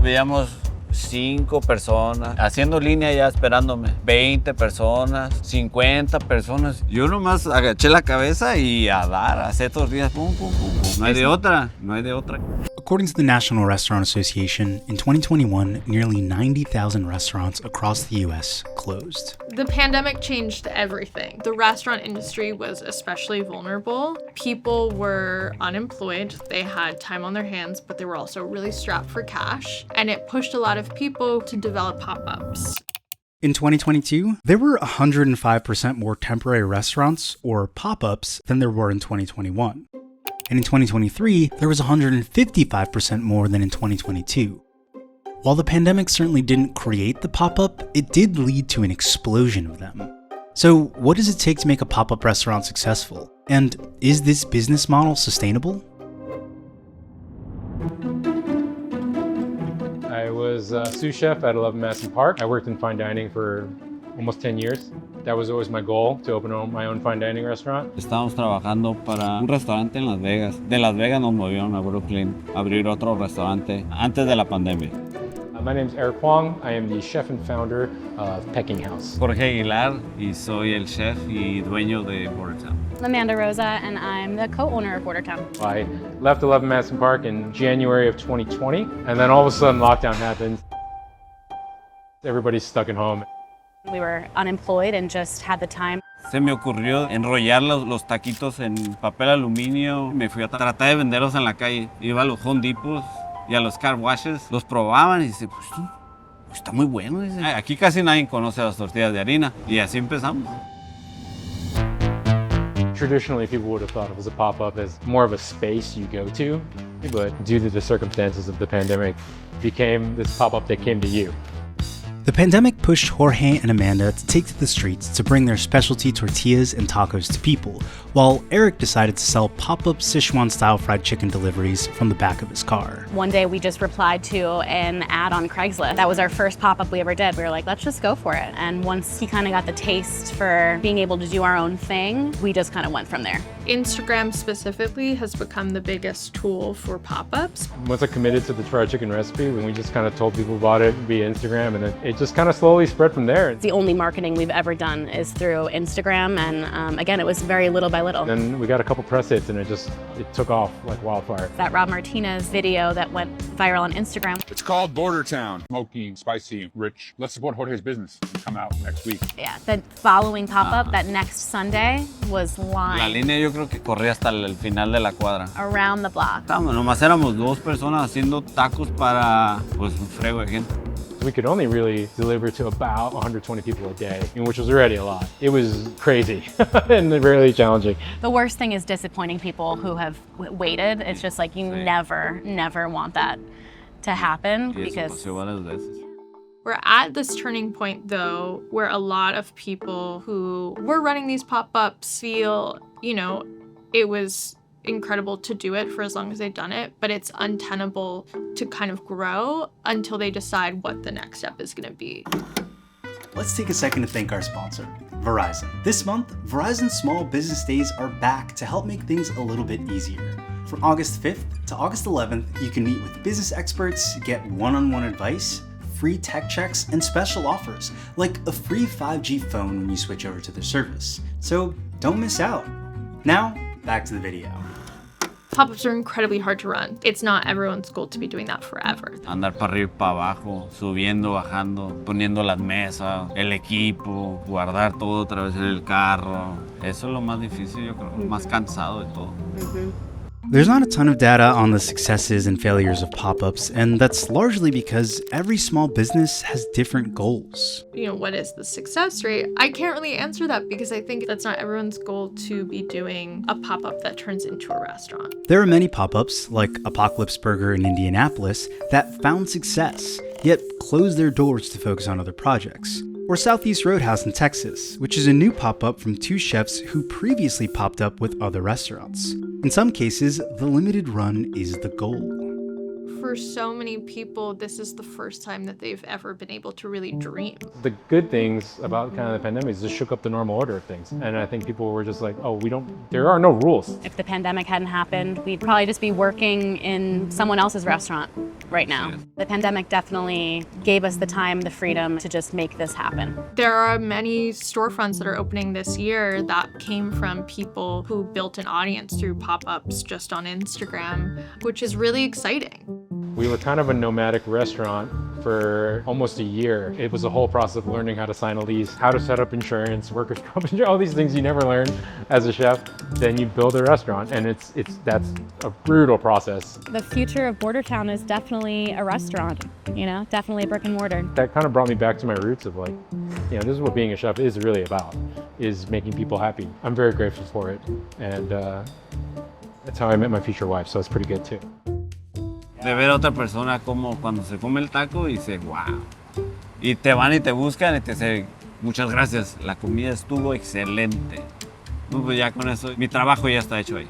Veíamos 5 personas, haciendo línea ya esperándome, 20 personas, 50 personas. Yo nomás agaché la cabeza y a dar, a hacer tortillas, pum, pum, pum, pum. No hay de otra, no hay de otra. According to the National Restaurant Association, in 2021, nearly 90,000 restaurants across the US closed. The pandemic changed everything. The restaurant industry was especially vulnerable. People were unemployed, they had time on their hands, but they were also really strapped for cash, and it pushed a lot of people to develop pop-ups. In 2022, there were 105% more temporary restaurants, or pop-ups, than there were in 2021. And in 2023, there was 155% more than in 2022. While the pandemic certainly didn't create the pop-up, it did lead to an explosion of them. So what does it take to make a pop-up restaurant successful? And is this business model sustainable? I was a sous chef at 11 Madison Park. I worked in fine dining for almost 10 years. That was always my goal, to open my own fine dining restaurant. Estábamos trabajando para un restaurante en Las Vegas. De Las Vegas nos movieron a Brooklyn a abrir otro restaurante antes de la pandemia. My name is Eric Huang. I am the chef and founder of Pecking House. Jorge Aguilar, y soy el chef y dueño de Bordertown. Amanda Rosa, and I'm the co-owner of Bordertown. I left 11 Madison Park in January of 2020, and then all of a sudden lockdown happened. Everybody's stuck at home. We were unemployed and just had the time. Se me ocurrió enrollar los taquitos en papel aluminio. Me fui a tratar de venderlos en la calle. Iba a los Home Depots y a los car washes. Los probaban y dice, pues está muy bueno. Dice. Aquí casi nadie conoce las tortillas de harina. Y así empezamos. Traditionally, people would have thought of as a pop-up as more of a space you go to, but due to the circumstances of the pandemic, became this pop-up that came to you. The pandemic pushed Jorge and Amanda to take to the streets to bring their specialty tortillas and tacos to people, while Eric decided to sell pop-up Sichuan-style fried chicken deliveries from the back of his car. One day we just replied to an ad on Craigslist. That was our first pop-up we ever did. We were like, let's just go for it. And once he kind of got the taste for being able to do our own thing, we just kind of went from there. Instagram specifically has become the biggest tool for pop-ups. Once I committed to the fried chicken recipe, we just kind of told people about it via Instagram, and it just kind of slowly spread from there. The only marketing we've ever done is through Instagram, and again, it was very little by little. Then we got a couple press hits, and it took off like wildfire. That Rob Martinez video that went viral on Instagram. It's called Bordertown. Smoky, spicy, rich. Let's support Jorge's business. It'll come out next week. Yeah, the following pop-up, that next Sunday, was La live línea yo creo que corría hasta el final de la cuadra. around the block. Nomás éramos 2 personas haciendo tacos para pues un frego de gente. We could only really deliver to about 120 people a day, which was already a lot. It was crazy and really challenging. The worst thing is disappointing people who have waited. It's just like you never want that to happen because We're at this turning point though, where a lot of people who were running these pop-ups feel, it was incredible to do it for as long as they've done it, but it's untenable to kind of grow until they decide what the next step is going to be. Let's take a second to thank our sponsor, Verizon. This month, Verizon Small Business Days are back to help make things a little bit easier. From August 5th to August 11th, you can meet with business experts, get one-on-one advice, free tech checks, and special offers, like a free 5G phone when you switch over to their service. So don't miss out. Now, back to the video. Pop-ups are incredibly hard to run. It's not everyone's goal to be doing that forever. Andar para arriba y para abajo, subiendo, bajando, poniendo las mesas, el equipo, guardar todo otra vez en el carro. Eso es lo más difícil, yo creo, más cansado de todo. There's not a ton of data on the successes and failures of pop-ups, and that's largely because every small business has different goals. What is the success rate? I can't really answer that because I think that's not everyone's goal to be doing a pop-up that turns into a restaurant. There are many pop-ups, like Apocalypse Burger in Indianapolis, that found success, yet closed their doors to focus on other projects. Or Southeast Roadhouse in Texas, which is a new pop-up from 2 chefs who previously popped up with other restaurants. In some cases, the limited run is the goal. For so many people, this is the first time that they've ever been able to really dream. The good things about kind of the pandemic is just shook up the normal order of things. And I think people were just like, there are no rules. if the pandemic hadn't happened, we'd probably just be working in someone else's restaurant. right now. Yes. The pandemic definitely gave us the time, the freedom to just make this happen. There are many storefronts that are opening this year that came from people who built an audience through pop-ups just on Instagram, which is really exciting. We were kind of a nomadic restaurant for almost a year. It was a whole process of learning how to sign a lease, how to set up insurance, workers' comp insurance, all these things you never learn as a chef. Then you build a restaurant, and that's a brutal process. The future of Bordertown is definitely a restaurant, definitely brick and mortar. That kind of brought me back to my roots of like, this is what being a chef is really about, is making people happy. I'm very grateful for it, and that's how I met my future wife, so it's pretty good too. De ver a otra persona como cuando se come el taco y dice, wow. Y te van y te buscan y te dicen, muchas gracias, la comida estuvo excelente. No, pues ya con eso, mi trabajo ya está hecho ahí.